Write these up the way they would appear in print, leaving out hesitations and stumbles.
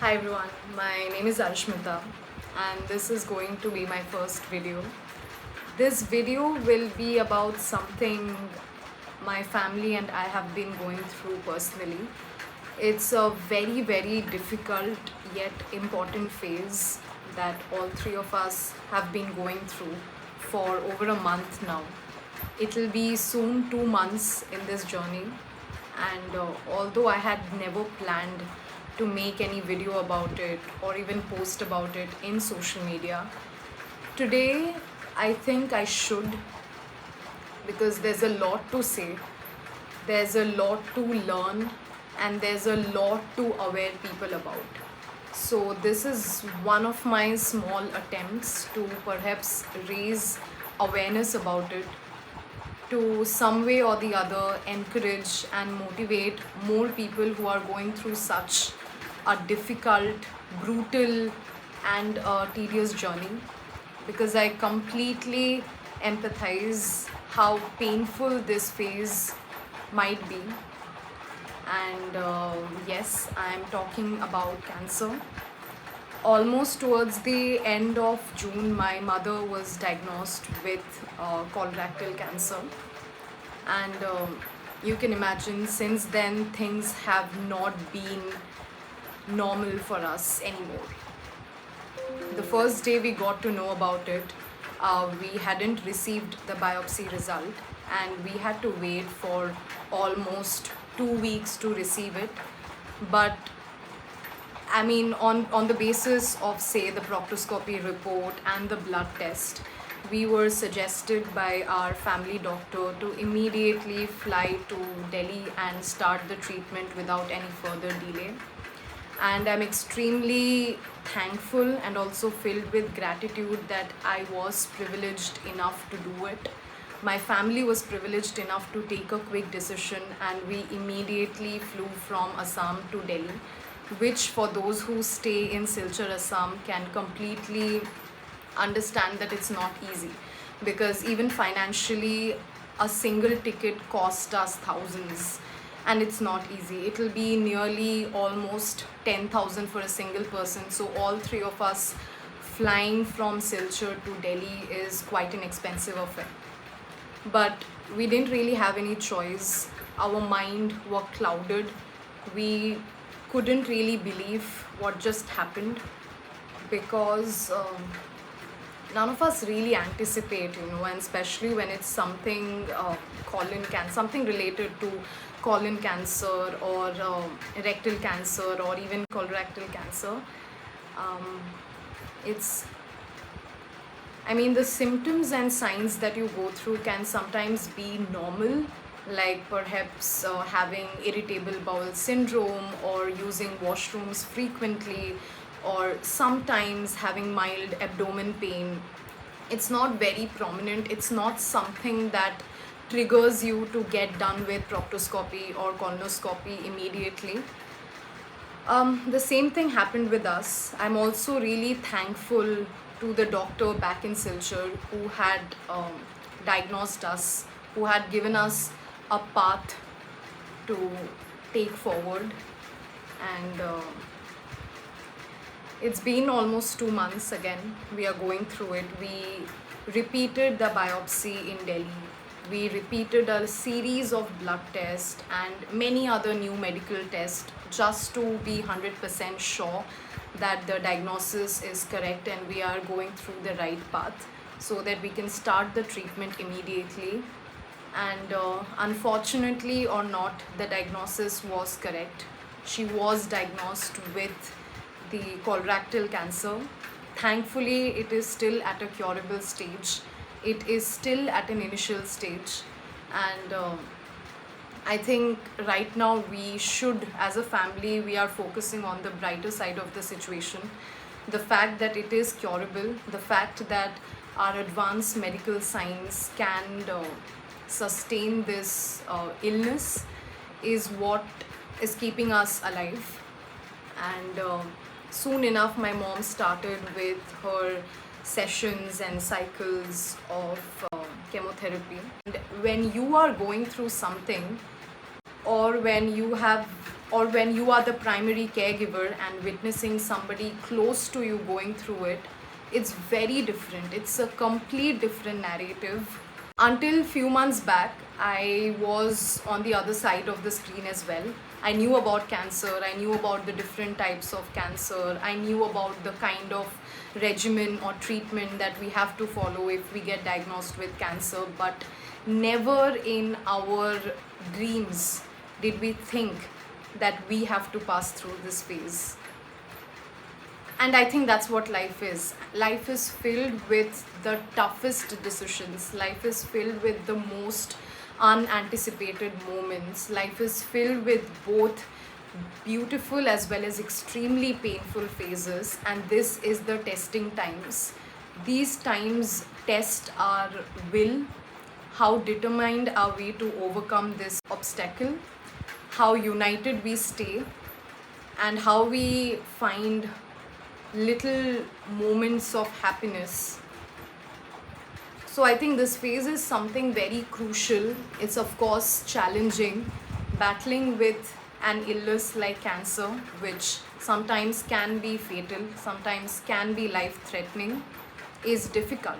Hi everyone, my name is Arshmita and this is going to be my first video. This video will be about something my family and I have been going through personally. It's a very difficult yet important phase that all three of us have been going through for over a month now. It'll be soon 2 months in this journey, and although I had never planned to make any video about it or even post about it in social media, today I think I should, because there's a lot to say, there's a lot to learn, and there's a lot to aware people about. So this is one of my small attempts to perhaps raise awareness about it, to some way or the other encourage and motivate more people who are going through such a difficult, brutal, and tedious journey, because I completely empathize how painful this phase might be. And yes, I am talking about cancer. Almost towards the end of June, my mother was diagnosed with colorectal cancer, and you can imagine since then things have not been normal for us anymore. The first day we got to know about it, we hadn't received the biopsy result, and we had to wait for almost 2 weeks to receive it. But I mean, on the basis of, say, the proctoscopy report and the blood test, we were suggested by our family doctor to immediately fly to Delhi and start the treatment without any further delay. And I'm extremely thankful and also filled with gratitude that I was privileged enough to do it. My family was privileged enough to take a quick decision, and we immediately flew from Assam to Delhi, which, for those who stay in Silchar, Assam, can completely understand that it's not easy, because even financially a single ticket cost us thousands, and it's not easy. It'll be nearly almost 10,000 for a single person, so all three of us flying from Silchar to Delhi is quite an expensive affair. But we didn't really have any choice. Our mind were clouded. We couldn't really believe what just happened, because none of us really anticipate, and especially when it's something colon cancer, something related to colon cancer or rectal cancer or even colorectal cancer. It's I mean, the symptoms and signs that you go through can sometimes be normal, like perhaps having irritable bowel syndrome or using washrooms frequently, or sometimes having mild abdomen pain. It's not very prominent, it's not something that triggers you to get done with proctoscopy or colonoscopy immediately. The same thing happened with us. I'm also really thankful to the doctor back in Silchar who had diagnosed us, who had given us a path to take forward. And it's been almost 2 months again. We are going through it. We repeated the biopsy in Delhi. We repeated a series of blood tests and many other new medical tests just to be 100% sure that the diagnosis is correct and we are going through the right path, so that we can start the treatment immediately. And unfortunately or not, the diagnosis was correct. She was diagnosed with the colorectal cancer. Thankfully, it is still at a curable stage. It is still at an initial stage. And I think right now we should, as a family, we are focusing on the brighter side of the situation. The fact that it is curable, the fact that our advanced medical science can sustain this illness is what is keeping us alive. And soon enough, my mom started with her sessions and cycles of chemotherapy. And when you are going through something, or when you have or when you are the primary caregiver and witnessing somebody close to you going through it, it's very different. It's a complete different narrative. Until few months back, I was on the other side of the screen as well. I knew about cancer, I knew about the different types of cancer, I knew about the kind of regimen or treatment that we have to follow if we get diagnosed with cancer, but never in our dreams did we think that we have to pass through this phase. And I think that's what life is. Life is filled with the toughest decisions. Life is filled with the most unanticipated moments. Life is filled with both beautiful as well as extremely painful phases, and this is the testing times. These times test our will, how determined are we to overcome this obstacle, how united we stay, and how we find little moments of happiness. So I think this phase is something very crucial. It's of course challenging. Battling with an illness like cancer, which sometimes can be fatal, sometimes can be life threatening, is difficult.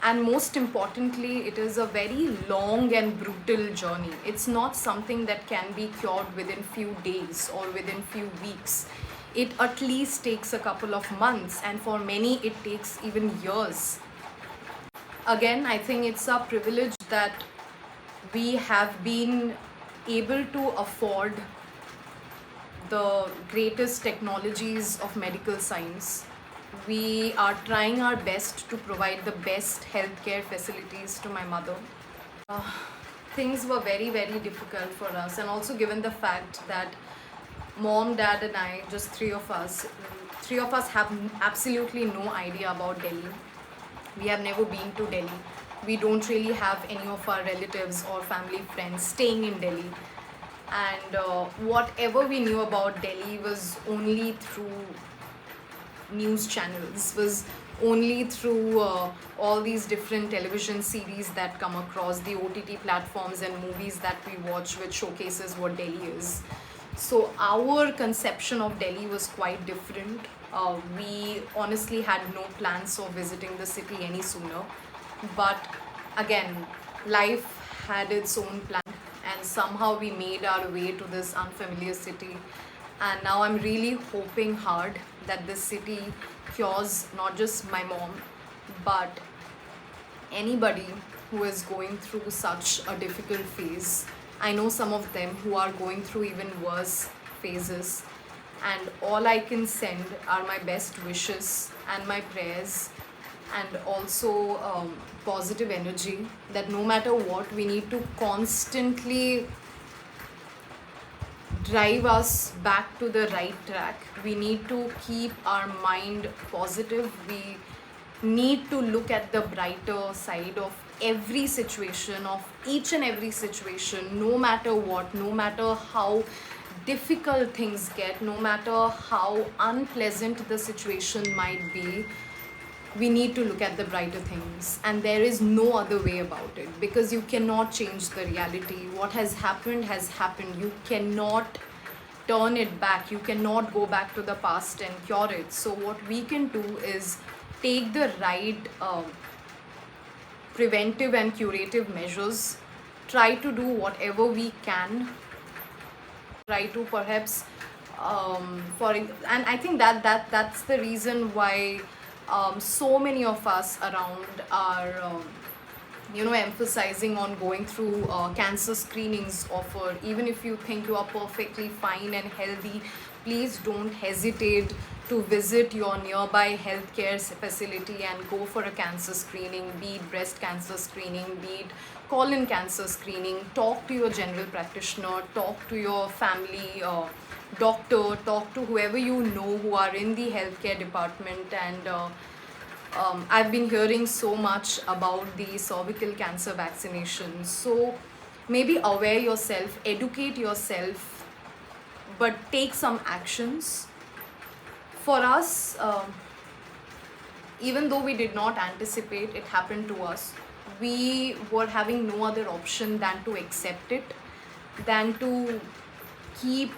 And most importantly, it is a very long and brutal journey. It's not something that can be cured within few days or within few weeks. It at least takes a couple of months, and for many it takes even years. Again, I think it's a privilege that we have been able to afford the greatest technologies of medical science. We are trying our best to provide the best healthcare facilities to my mother. Things were very, very difficult for us, and also given the fact that mom, dad, and I, just three of us have absolutely no idea about Delhi. We have never been to Delhi. We don't really have any of our relatives or family friends staying in Delhi. And whatever we knew about Delhi was only through news channels, was only through all these different television series that come across, the OTT platforms and movies that we watch, which showcases what Delhi is. So our conception of Delhi was quite different. We honestly had no plans of visiting the city any sooner. But again, life had its own plan, and somehow we made our way to this unfamiliar city. And now I'm really hoping hard that this city cures not just my mom, but anybody who is going through such a difficult phase. I know some of them who are going through even worse phases, and all I can send are my best wishes and my prayers, and also positive energy, that no matter what, we need to constantly drive us back to the right track. We need to keep our mind positive. We need to look at the brighter side of every situation, of each and every situation, no matter what, no matter how difficult things get, no matter how unpleasant the situation might be. We need to look at the brighter things, and there is no other way about it, because you cannot change the reality. What has happened. You cannot turn it back. You cannot go back to the past and cure it. So what we can do is take the right preventive and curative measures, try to do whatever we can, try to perhaps and I think that's the reason why so many of us around are emphasizing on going through cancer screenings offered. Even if you think you are perfectly fine and healthy, please don't hesitate to visit your nearby healthcare facility and go for a cancer screening, be it breast cancer screening, be it colon cancer screening. Talk to your general practitioner, talk to your family doctor, talk to whoever you know who are in the healthcare department. And I've been hearing so much about the cervical cancer vaccination. So maybe aware yourself, educate yourself, but take some actions. For us, even though we did not anticipate it happened to us, we were having no other option than to accept it, than to keep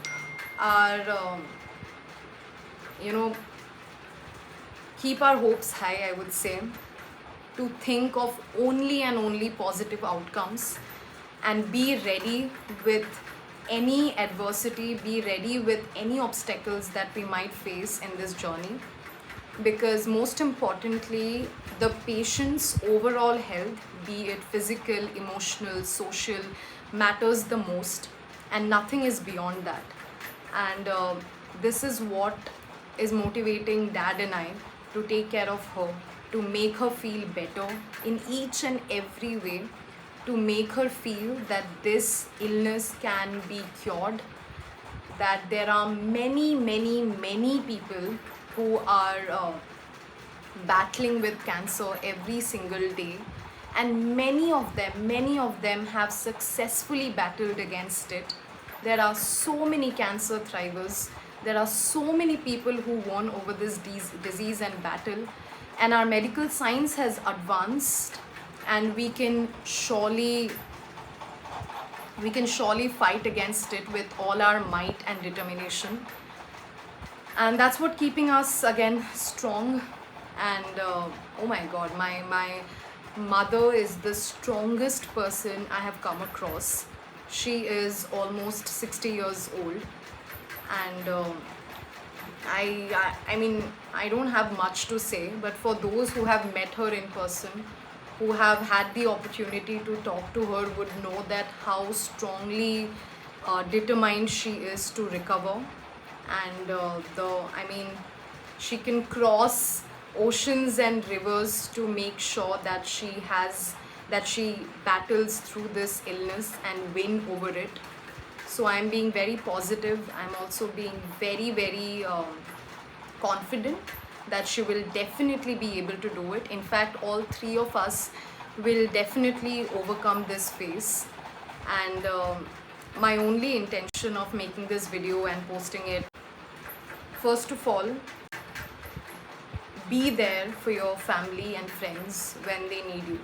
our you know keep our hopes high, I would say, to think of only and only positive outcomes, and be ready with any adversity, be ready with any obstacles that we might face in this journey. Because most importantly, the patient's overall health, be it physical, emotional, social, matters the most, and nothing is beyond that. And this is what is motivating Dad and I to take care of her, to make her feel better in each and every way, to make her feel that this illness can be cured, that there are many, many, many people who are battling with cancer every single day, and many of them have successfully battled against it. There are so many cancer thrivers, there are so many people who won over this disease and battle, and our medical science has advanced, and we can surely fight against it with all our might and determination. And that's what keeping us again strong. And oh my god, my mother is the strongest person I have come across. She is almost 60 years old, and I mean, I don't have much to say, but for those who have met her in person, who have had the opportunity to talk to her, would know that how strongly determined she is to recover. And I mean, she can cross oceans and rivers to make sure that she battles through this illness and win over it. So I'm being very positive. I'm also being very, very confident that she will definitely be able to do it. In fact, all three of us will definitely overcome this phase. And my only intention of making this video and posting it, first of all, be there for your family and friends when they need you,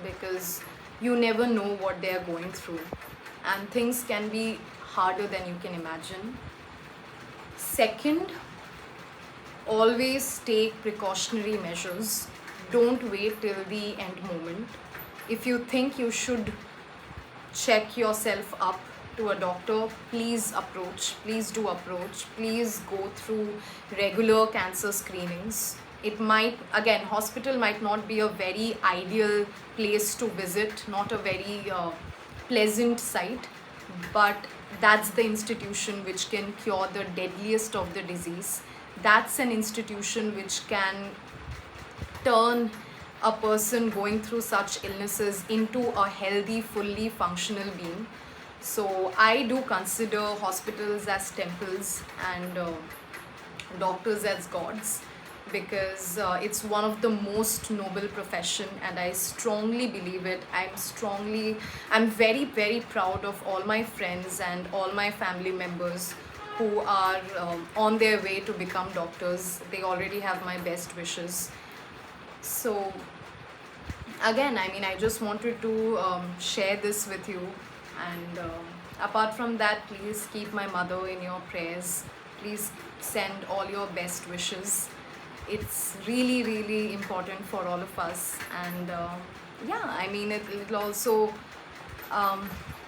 because you never know what they are going through, and things can be harder than you can imagine. Second, always take precautionary measures. Don't wait till the end moment. If you think you should check yourself up to a doctor, please approach, please do approach, please go through regular cancer screenings. It might, again, hospital might not be a very ideal place to visit, not a very pleasant sight, but that's the institution which can cure the deadliest of the disease. That's an institution which can turn a person going through such illnesses into a healthy, fully functional being. So I do consider hospitals as temples, and doctors as gods, because it's one of the most noble profession, and I strongly believe it. I'm very, very proud of all my friends and all my family members who are on their way to become doctors. They already have my best wishes. So again, I mean, I just wanted to share this with you. And apart from that, please keep my mother in your prayers. Please send all your best wishes. It's really, really important for all of us. And yeah, I mean, it'll also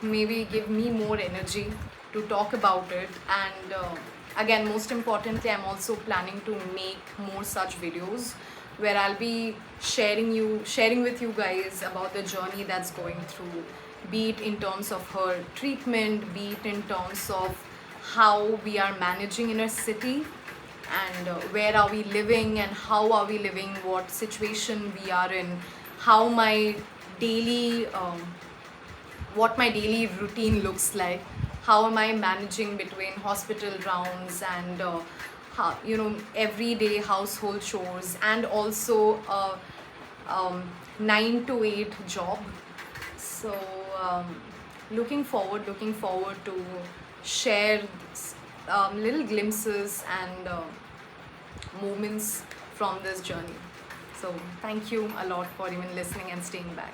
maybe give me more energy to talk about it. And again, most importantly, I'm also planning to make more such videos where I'll be sharing with you guys about the journey that's going through, be it in terms of her treatment, be it in terms of how we are managing in a city, and where are we living and how are we living, what situation we are in, how my daily what my daily routine looks like, how am I managing between hospital rounds and everyday household chores, and also a 9 to 8 job. So looking forward to share little glimpses and moments from this journey. So thank you a lot for even listening and staying back.